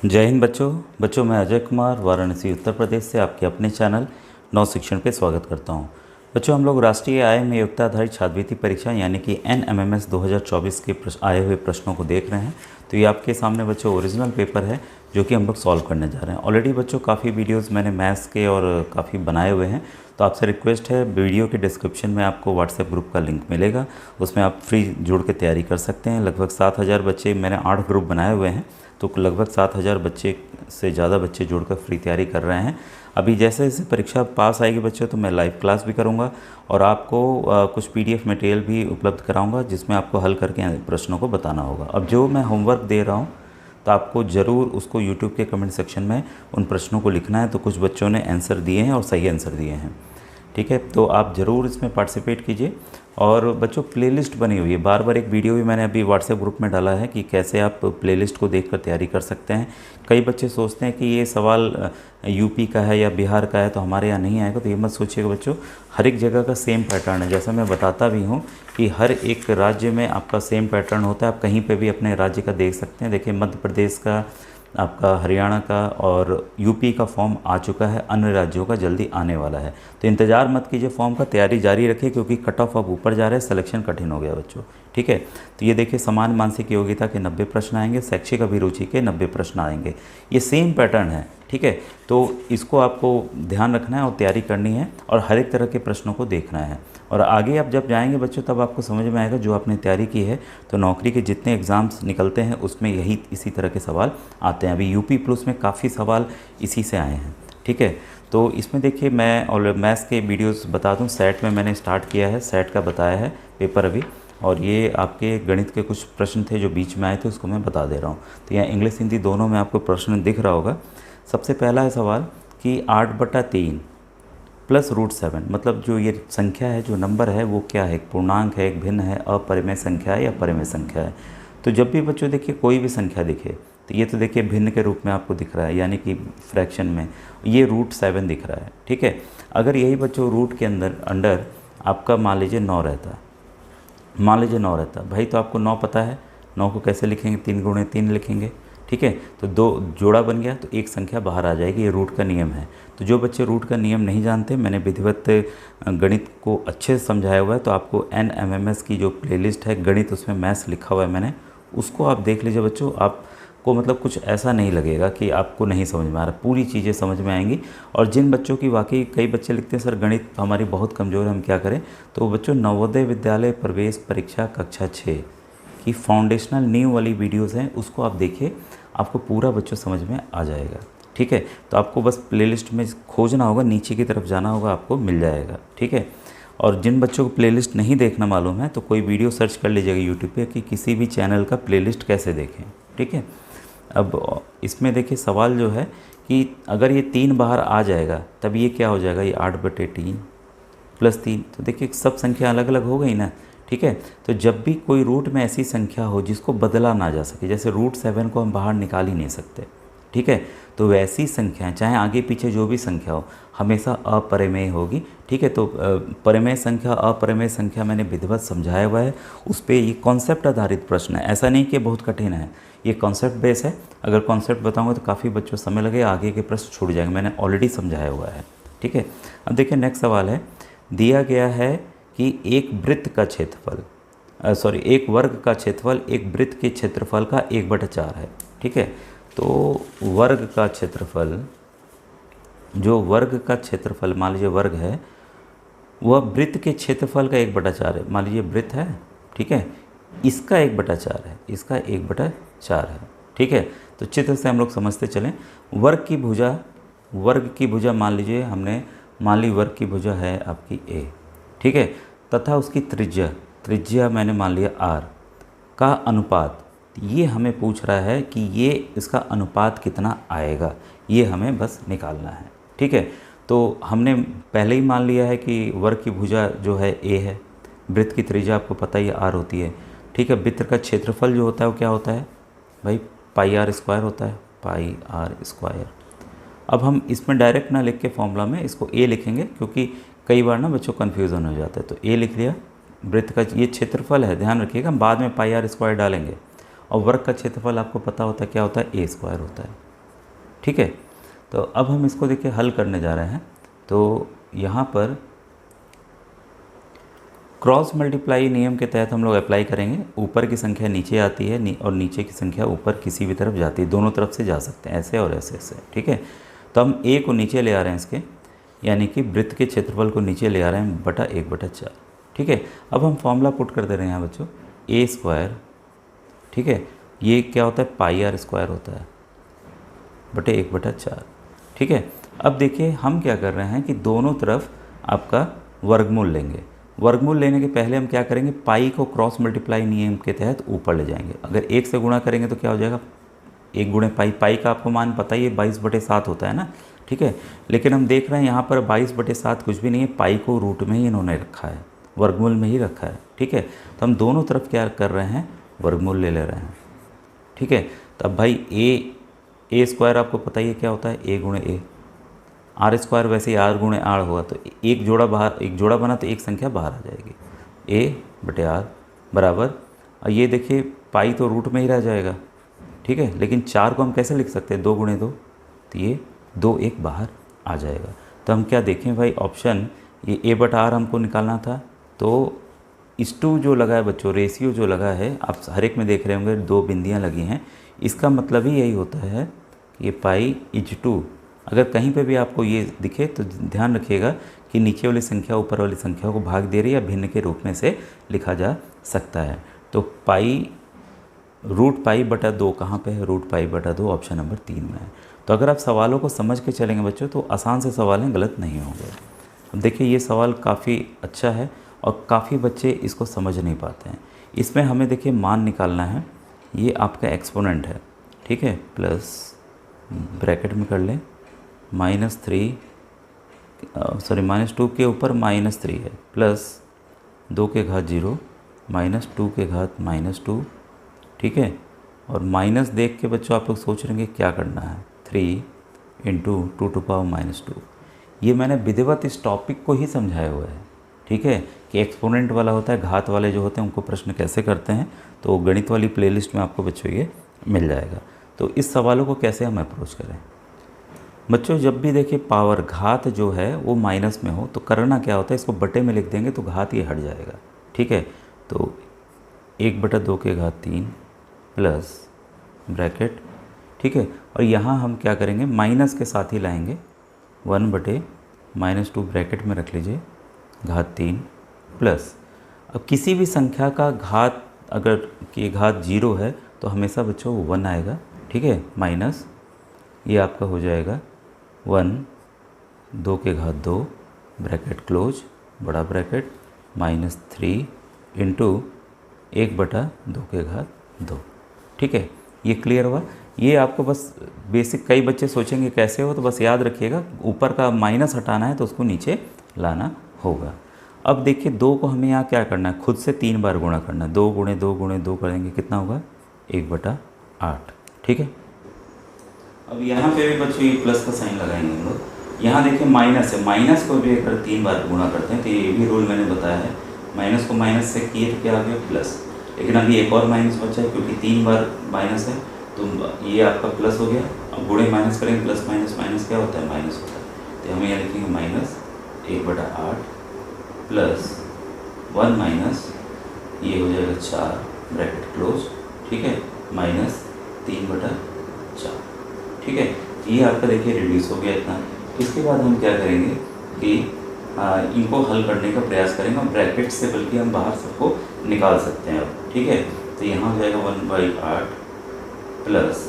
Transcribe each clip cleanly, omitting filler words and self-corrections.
जय हिंद बच्चों मैं अजय कुमार वाराणसी उत्तर प्रदेश से आपके अपने चैनल नव शिक्षण पे स्वागत करता हूं। बच्चों हम लोग राष्ट्रीय आय में योग्यता आधारित छात्रवृत्ति परीक्षा यानी कि NMMS 2024 के आए हुए प्रश्नों को देख रहे हैं। तो ये आपके सामने बच्चों ओरिजिनल पेपर है जो कि हम लोग सॉल्व करने जा रहे हैं। ऑलरेडी बच्चों काफ़ी वीडियोज़ मैंने मैथ्स के और काफ़ी बनाए हुए हैं। तो आपसे रिक्वेस्ट है, वीडियो के डिस्क्रिप्शन में आपको व्हाट्सएप ग्रुप का लिंक मिलेगा, उसमें आप फ्री जुड़ के तैयारी कर सकते हैं। लगभग 7000 बच्चे, मैंने 8 ग्रुप बनाए हुए हैं, तो लगभग 7000 बच्चे से ज़्यादा बच्चे जुड़कर फ्री तैयारी कर रहे हैं। अभी जैसे जैसे परीक्षा पास आएगी बच्चों तो मैं लाइव क्लास भी करूंगा और आपको कुछ PDF मटेरियल भी उपलब्ध कराऊंगा जिसमें आपको हल करके प्रश्नों को बताना होगा। अब जो मैं होमवर्क दे रहा हूं तो आपको ज़रूर उसको YouTube के कमेंट सेक्शन में उन प्रश्नों को लिखना है। तो कुछ बच्चों ने आंसर दिए हैं और सही आंसर दिए हैं, ठीक है। तो आप ज़रूर इसमें पार्टिसिपेट कीजिए। और बच्चों प्लेलिस्ट बनी हुई है, बार बार एक वीडियो भी मैंने अभी व्हाट्सएप ग्रुप में डाला है कि कैसे आप प्लेलिस्ट को देखकर तैयारी कर सकते हैं। कई बच्चे सोचते हैं कि ये सवाल यूपी का है या बिहार का है तो हमारे यहाँ नहीं आएगा, तो ये मत सोचिएगा बच्चों। हर एक जगह का सेम पैटर्न है, जैसा मैं बताता भी हूँ कि हर एक राज्य में आपका सेम पैटर्न होता है। आप कहीं पर भी अपने राज्य का देख सकते हैं। देखिए मध्य प्रदेश का, आपका हरियाणा का और यूपी का फॉर्म आ चुका है, अन्य राज्यों का जल्दी आने वाला है। तो इंतज़ार मत कीजिए, फॉर्म का तैयारी जारी रखिए क्योंकि कट ऑफ अब ऊपर जा रहा है, सिलेक्शन कठिन हो गया बच्चों, ठीक है। तो ये देखिए समान मानसिक योग्यता के 90 प्रश्न आएंगे, शैक्षिक अभिरुचि के 90 प्रश्न आएंगे। ये सेम पैटर्न है, ठीक है। तो इसको आपको ध्यान रखना है और तैयारी करनी है और हर एक तरह के प्रश्नों को देखना है। और आगे आप जब जाएंगे बच्चों तब आपको समझ में आएगा जो आपने तैयारी की है। तो नौकरी के जितने एग्ज़ाम्स निकलते हैं उसमें यही इसी तरह के सवाल आते हैं। अभी UP प्लस में काफ़ी सवाल इसी से आए हैं, ठीक है। तो इसमें देखिए मैं और मैथ्स के वीडियोस बता दूं, सेट में मैंने स्टार्ट किया है, सेट का बताया है पेपर अभी। और ये आपके गणित के कुछ प्रश्न थे जो बीच में आए थे, उसको मैं बता दे रहा हूँ। तो यहाँ इंग्लिश हिंदी दोनों में आपको प्रश्न दिख रहा होगा। सबसे पहला है सवाल कि 8/3 प्लस √7, मतलब जो ये संख्या है, जो नंबर है वो क्या है, एक पूर्णांक है, एक भिन्न है, अपरिमेय संख्या है या परिमेय संख्या है। तो जब भी बच्चों देखिए कोई भी संख्या दिखे तो ये तो देखिए भिन्न के रूप में आपको दिख रहा है, यानी कि फ्रैक्शन में ये √7 दिख रहा है, ठीक है। अगर यही बच्चों रूट के अंडर आपका मान लीजिए 9 रहता, मान लीजिए 9 रहता भाई, तो आपको 9 पता है, 9 को कैसे लिखेंगे, 3 × 3 लिखेंगे, ठीक है। तो 2 जोड़ा बन गया तो एक संख्या बाहर आ जाएगी, ये रूट का नियम है। तो जो बच्चे रूट का नियम नहीं जानते, मैंने विधिवत गणित को अच्छे से समझाया हुआ है। तो आपको NMMS की जो प्लेलिस्ट है गणित, उसमें मैथ्स लिखा हुआ है मैंने, उसको आप देख लीजिए बच्चों। आपको मतलब कुछ ऐसा नहीं लगेगा कि आपको नहीं समझ में आ रहा, पूरी चीज़ें समझ में आएंगी। और जिन बच्चों की वाकई, कई बच्चे लिखते हैं सर गणित हमारी बहुत कमज़ोर है, हम क्या करें, तो बच्चों नवोदय विद्यालय प्रवेश परीक्षा कक्षा 6 की फाउंडेशनल नींव वाली वीडियोज़ हैं, उसको आप देखिए, आपको पूरा बच्चों समझ में आ जाएगा, ठीक है। तो आपको बस प्लेलिस्ट में खोजना होगा, नीचे की तरफ जाना होगा, आपको मिल जाएगा, ठीक है। और जिन बच्चों को प्लेलिस्ट नहीं देखना मालूम है तो कोई वीडियो सर्च कर लीजिएगा यूट्यूब पे कि किसी भी चैनल का प्लेलिस्ट कैसे देखें, ठीक है। अब इसमें देखिए सवाल जो है कि अगर ये 3 बाहर आ जाएगा तब ये क्या हो जाएगा, ये 8/3 प्लस 3। तो देखिए सब संख्या अलग अलग हो गई ना, ठीक है। तो जब भी कोई रूट में ऐसी संख्या हो जिसको बदला ना जा सके, जैसे √7 को हम बाहर निकाल ही नहीं सकते, ठीक है, तो वैसी संख्याएं चाहे आगे पीछे जो भी संख्या हो हमेशा अपरिमेय होगी, ठीक है। तो परिमेय संख्या, अपरिमेय संख्या मैंने विधिवत समझाया हुआ है, उस पर ये कॉन्सेप्ट आधारित प्रश्न है, ऐसा नहीं कि बहुत कठिन है, ये कॉन्सेप्ट बेस है। अगर कॉन्सेप्ट बताऊँगा तो काफ़ी बच्चों समय लगे, आगे के प्रश्न छूट जाएंगे, मैंने ऑलरेडी समझाया हुआ है, ठीक है। अब देखिए नेक्स्ट सवाल है, दिया गया है कि एक वृत्त का क्षेत्रफल, एक वर्ग का क्षेत्रफल एक वृत्त के क्षेत्रफल का 1/4 है, ठीक है। तो वर्ग का क्षेत्रफल, जो वर्ग का क्षेत्रफल मान लीजिए वर्ग है, वह वृत्त के क्षेत्रफल का 1/4 है। मान लीजिए वृत्त है, ठीक है, इसका 1/4 है, इसका 1/4 है, ठीक है। तो चित्र से हम लोग समझते चलें, वर्ग की भुजा मान लीजिए हमने, मान ली वर्ग की भुजा है आपकी A, ठीक है, तथा उसकी त्रिज्या मैंने मान लिया R का अनुपात, ये हमें पूछ रहा है कि ये इसका अनुपात कितना आएगा, ये हमें बस निकालना है, ठीक है। तो हमने पहले ही मान लिया है कि वर्ग की भुजा जो है A है, वृत्त की त्रिज्या आपको पता ही R होती है, ठीक है। वृत्त का क्षेत्रफल जो होता है वो क्या होता है भाई, πr² होता है, πr²। अब हम इसमें डायरेक्ट ना लिख के फॉर्मूला में इसको A लिखेंगे, क्योंकि कई बार ना बच्चों कन्फ्यूज़न हो जाता है। तो A लिख लिया, वृत्त का ये क्षेत्रफल है, ध्यान रखिएगा, हम बाद में πr² डालेंगे। और वर्ग का क्षेत्रफल आपको पता होता है क्या होता है, A² होता है, ठीक है। तो अब हम इसको देखिए हल करने जा रहे हैं। तो यहाँ पर क्रॉस मल्टीप्लाई नियम के तहत हम लोग अप्लाई करेंगे। ऊपर की संख्या नीचे आती है और नीचे की संख्या ऊपर किसी भी तरफ जाती है, दोनों तरफ से जा सकते हैं, ऐसे और ऐसे ऐसे, ठीक है। तो हम a को नीचे ले आ रहे हैं इसके, यानी कि वृत्त के क्षेत्रफल को नीचे ले आ रहे हैं बटा 1/4, ठीक है। अब हम फॉर्मूला पुट कर दे रहे हैं यहाँ बच्चों, a², ठीक है, ये क्या होता है πr² होता है बटे 1/4, ठीक है। अब देखिए हम क्या कर रहे हैं कि दोनों तरफ आपका वर्गमूल लेंगे। वर्गमूल लेने के पहले हम क्या करेंगे, पाई को क्रॉस मल्टीप्लाई नियम के तहत ऊपर ले जाएंगे। अगर 1 से गुणा करेंगे तो क्या हो जाएगा, 1 गुणे पाई। पाई का आपको मान पता ही है 22/7 होता है ना, ठीक है। लेकिन हम देख रहे हैं यहाँ पर 22/7 कुछ भी नहीं है, पाई को रूट में ही इन्होंने रखा है, वर्गमूल में ही रखा है, ठीक है। तो हम दोनों तरफ क्या कर रहे हैं, वर्गमूल ले ले रहे हैं, ठीक है। तो अब भाई a² आपको पता ही है क्या होता है, a गुणे a, r² वैसे ही r गुणे r होगा, तो एक जोड़ा बना तो एक संख्या बाहर आ जाएगी, a/r बराबर, और ये देखिए पाई तो रूट में ही रह जाएगा, ठीक है। लेकिन 4 को हम कैसे लिख सकते हैं, 2 गुणे 2, तो ये 2 एक बाहर आ जाएगा। तो हम क्या देखें भाई, ऑप्शन ये a/r हमको निकालना था, तो इस टू जो लगा है बच्चों, रेशियो जो लगा है, आप हर एक में देख रहे होंगे 2 बिंदियाँ लगी हैं, इसका मतलब ही यही होता है कि ये π/2। अगर कहीं पे भी आपको ये दिखे तो ध्यान रखिएगा कि नीचे वाली संख्या ऊपर वाली संख्या को भाग दे रही है या भिन्न के रूप में से लिखा जा सकता है। तो √π/2 कहाँ पे है, √π/2 ऑप्शन नंबर 3 में है। तो अगर आप सवालों को समझ के चलेंगे बच्चों तो आसान से सवाल हैं, गलत नहीं होंगे। अब देखिए ये सवाल काफ़ी अच्छा है और काफ़ी बच्चे इसको समझ नहीं पाते हैं। इसमें हमें देखिए मान निकालना है, ये आपका एक्सपोनेंट है, ठीक है, प्लस ब्रैकेट में कर लें -2 के ऊपर -3 है, प्लस 2 के घात 0 -2 के घात -2, ठीक है। और माइनस देख के बच्चों आप लोग सोच रहे हैं क्या करना है, 3 × 2⁻²। ये मैंने विधिवत इस टॉपिक को ही समझाया हुआ है, ठीक है, कि एक्सपोनेंट वाला होता है, घात वाले जो होते हैं उनको प्रश्न कैसे करते हैं, तो गणित वाली प्लेलिस्ट में आपको बच्चों ये मिल जाएगा। तो इस सवालों को कैसे हम अप्रोच करें बच्चों, जब भी देखिए पावर घात जो है वो माइनस में हो तो करना क्या होता है, इसको बटे में लिख देंगे तो घात ये हट जाएगा, ठीक है। तो 1/2 के घात 3 प्लस ब्रैकेट, ठीक है। और यहाँ हम क्या करेंगे, माइनस के साथ ही लाएंगे, 1/-2 ब्रैकेट में रख लीजिए, घात 3 प्लस, अब किसी भी संख्या का घात अगर कि घात 0 है तो हमेशा बच्चों 1 आएगा, ठीक है, माइनस ये आपका हो जाएगा 1/2 के घात 2 ब्रैकेट क्लोज बड़ा ब्रैकेट -3 × 1/2 के घात 2, ठीक है। ये क्लियर हुआ। ये आपको बस बेसिक, कई बच्चे सोचेंगे कैसे हो, तो बस याद रखिएगा ऊपर का माइनस हटाना है तो उसको नीचे लाना होगा। अब देखिए 2 को हमें यहाँ क्या करना है, खुद से 3 बार गुणा करना है, 2 × 2 × 2 करेंगे कितना होगा, 1/8, ठीक है। अब यहाँ पे भी बच्चों ये प्लस का साइन लगाएंगे हम लोग। यहाँ देखिए माइनस है, माइनस को भी अगर 3 बार गुणा करते हैं तो ये भी रूल मैंने बताया है, माइनस को माइनस से किए तो क्या आ गया प्लस। लेकिन अभी एक और माइनस बचा है क्योंकि 3 बार माइनस है तो ये आपका प्लस हो गया। अब गुणे माइनस करेंगे, प्लस माइनस माइनस क्या होता है, माइनस होता है। तो हमें यहाँ लिखेंगे -1/8 प्लस 1 माइनस ये हो जाएगा 4 ब्रैकेट क्लोज, ठीक है, -3/4, ठीक है। ये आपका देखिए रिड्यूस हो गया इतना। इसके बाद हम क्या करेंगे कि इनको हल करने का प्रयास करेंगे और ब्रैकेट से बल्कि हम बाहर सबको निकाल सकते हैं अब, ठीक है। तो यहाँ हो जाएगा 1/8 प्लस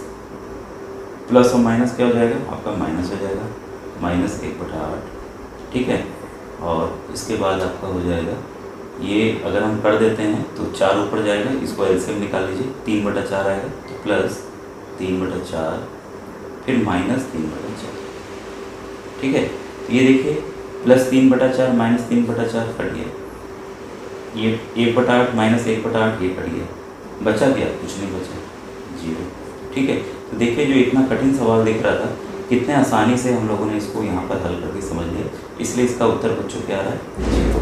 और माइनस क्या हो जाएगा आपका, माइनस हो जाएगा -1/8, ठीक है। और इसके बाद आपका हो जाएगा ये अगर हम कर देते हैं तो 4 ऊपर जाएगा, इसको एलसीएम निकाल लीजिए, 3/4 आएगा तो प्लस 3/4 फिर -3/4, ठीक है। तो ये देखिए प्लस 3/4 -3/4 कट गया, ये 1/8 -1/8 ये कट गया, बचा क्या, कुछ नहीं बचा, 0, ठीक है। तो देखिए जो इतना कठिन सवाल दिख रहा था कितने आसानी से हम लोगों ने इसको यहाँ पर हल करके समझ लिया, इसलिए इसका उत्तर बच्चों क्या आ रहा है, 0।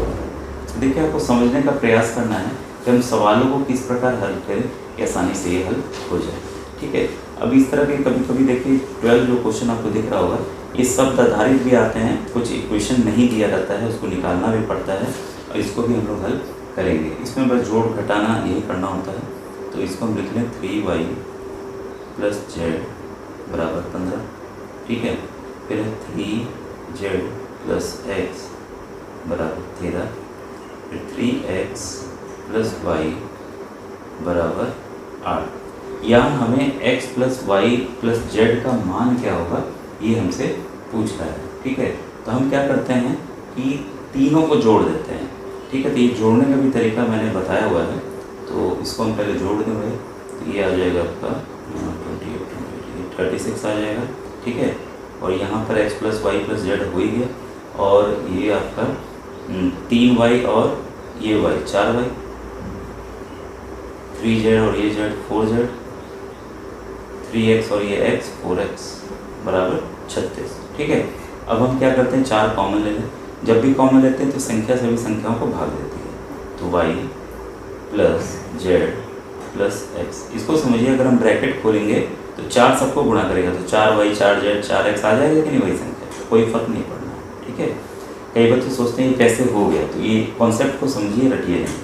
देखिए आपको समझने का प्रयास करना है कि हम सवालों को किस प्रकार हल करें कि आसानी से ये हल हो जाए, ठीक है। अब इस तरह के कभी कभी देखिए 12 जो क्वेश्चन आपको दिख रहा होगा ये शब्द आधारित भी आते हैं, कुछ इक्वेशन नहीं दिया रहता है, उसको निकालना भी पड़ता है और इसको भी हम लोग हल करेंगे। इसमें बस जोड़ घटाना यही करना होता है। तो इसको हम लिख लें 3y + z = 15, ठीक है। फिर 3z + x = 13, फिर 3x + y = 8। यहाँ हमें x + y + z का मान क्या होगा ये हमसे पूछ रहा है, ठीक है। तो हम क्या करते हैं कि तीनों को जोड़ देते हैं, ठीक है। तो ये जोड़ने का भी तरीका मैंने बताया हुआ है, तो इसको हम पहले जोड़ देंगे। तो ये आ जाएगा आपका 36 आ जाएगा, ठीक है। और यहाँ पर x + y + z हो ही गया, और ये आपका 3y और ये y 4y, 3z और ये z 4z, 3x और ये x 4x = 36, ठीक है। अब हम क्या करते हैं 4 कॉमन ले लें। जब भी कॉमन लेते हैं तो संख्या सभी संख्याओं को भाग देती है। तो y + z + x, इसको समझिए अगर हम ब्रैकेट खोलेंगे तो 4 सबको गुणा करेगा, तो 4y 4z 4x आ जाएगा कि नहीं वही संख्या, कोई फर्क नहीं पड़ना, ठीक है। कई बच्चे सोचते हैं कैसे हो गया, तो ये कॉन्सेप्ट को समझिए, रटिए नहीं।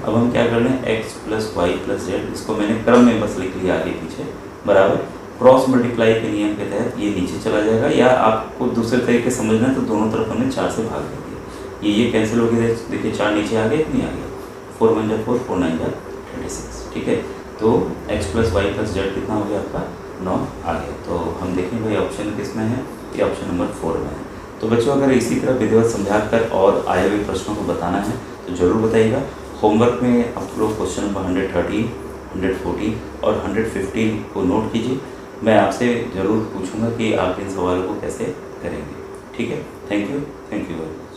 अब हम क्या कर रहे हैं x + y + z, इसको मैंने क्रम में बस लिख लिया आगे पीछे, बराबर क्रॉस मल्टीप्लाई के नियम के तहत ये नीचे चला जाएगा, या आपको दूसरे तरीके से समझना है तो दोनों तरफ हमने 4 से भाग देंगे। ये कैंसिल हो गया, देखिए 4 नीचे आ गया कि नहीं आ गया, 4 × 4 4 × 9 = 36, ठीक है। तो x + y + z कितना हो गया आपका 9 आ गया। तो हम देखें भाई ऑप्शन किस में है, ये ऑप्शन नंबर 4 में है। तो बच्चों अगर इसी तरह विधिवत समझाकर और आए हुए प्रश्नों को बताना है तो ज़रूर बताइएगा। होमवर्क में आप लोग क्वेश्चन नंबर 113, 114 और 115 को नोट कीजिए। मैं आपसे ज़रूर पूछूंगा कि आप इन सवालों को कैसे करेंगे, ठीक है। Thank you very much.